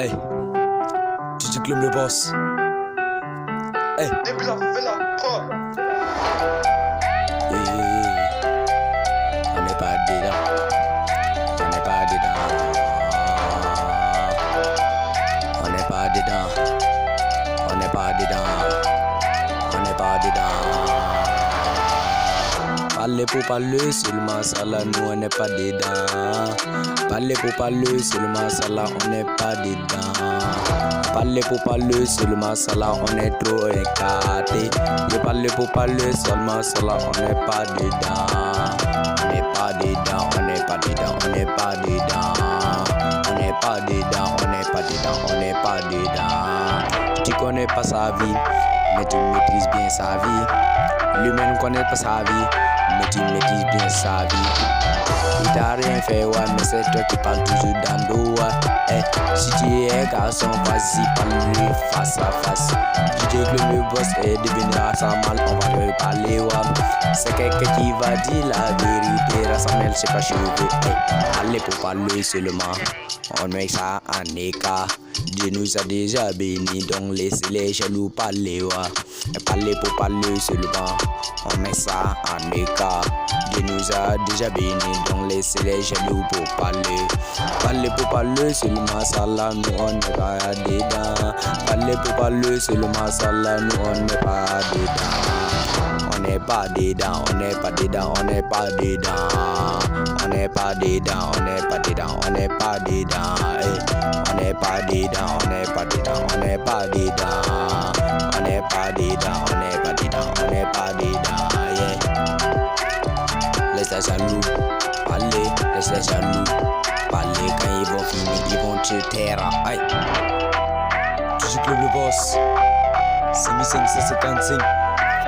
Hey, DJ Club le boss. Hey. Depuis la villa pro. On n'est pas dedans. On n'est pas dedans. On n'est pas dedans. On n'est pas dedans. On n'est pas dedans. Parler pour parler, seulement ça là, nous on n'est pas dedans. Parler pour parler, seulement ça là, on n'est pas dedans. Parler pour parler, seulement ça là, on est trop écarté. Je parle pour parler, seulement ça là, on n'est pas dedans. On n'est pas dedans, on n'est pas dedans, on n'est pas dedans. On n'est pas dedans, on n'est pas dedans, on n'est pas dedans. Tu connais pas sa vie, mais tu maîtrises bien sa vie. Lui-même ne connaît pas sa vie, mais tu maîtrises bien sa vie. Il t'a rien fait, ouais, mais c'est toi qui parles toujours dans le dos, ouais. Si tu es garçon, vas-y, parle-lui face à face. DJ Club le boss est devenu à sa mal, on va lui parler, ouais. C'est quelqu'un qui va dire la vérité, rassembler, c'est pas cheveux, Allez pour parler seulement, on met ça en écart. Dieu nous a déjà bénis, donc laissez les jaloux parler, ouais. Parler pour parler seulement, on met ça en écart. Dieu nous a déjà bénis, donc laissez les jaloux pour parler. Parler pour parler seulement, ça là, nous on n'est pas dedans. Parler pour parler seulement, ça là, nous on n'est pas dedans. On n'est pas dedans, on n'est pas dedans, on n'est pas dedans. On n'est pas dedans, on n'est pas dedans, on n'est pas dedans. On n'est pas dedans, on n'est pas dedans, on n'est pas dedans. On n'est pas dedans, on n'est pas dedans, on n'est pas dedans. Laisse les jaloux parler, laisse les jaloux parler. Quand ils vont finir, ils vont te taire. Aïe. DJ Club le boss. C'est 1555.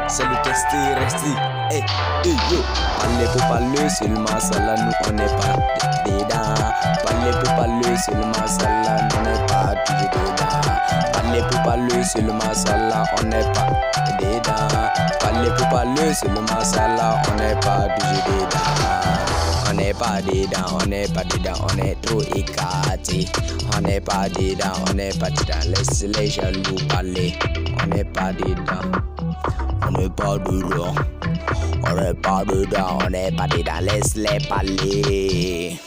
C'est le testé, resté. Hey, hey, yo. Parler pour parler, seulement ça là, nous on n'est pas dedans. Parler pour parler, seulement ça là, nous on n'est pas toujours dedans. Parler pour parler, seulement ça là, on n'est pas dedans. Parler pour parler, seulement ça là, on n'est pas toujours dedans. On n'est pas dedans, on n'est pas dedans, on est trop écarté. On n'est pas dedans, on n'est pas dedans, laisse les jaloux parler. On n'est pas dedans. On n'est pas dedans, on n'est pas dedans, on n'est pas dedans, laisse-les parler.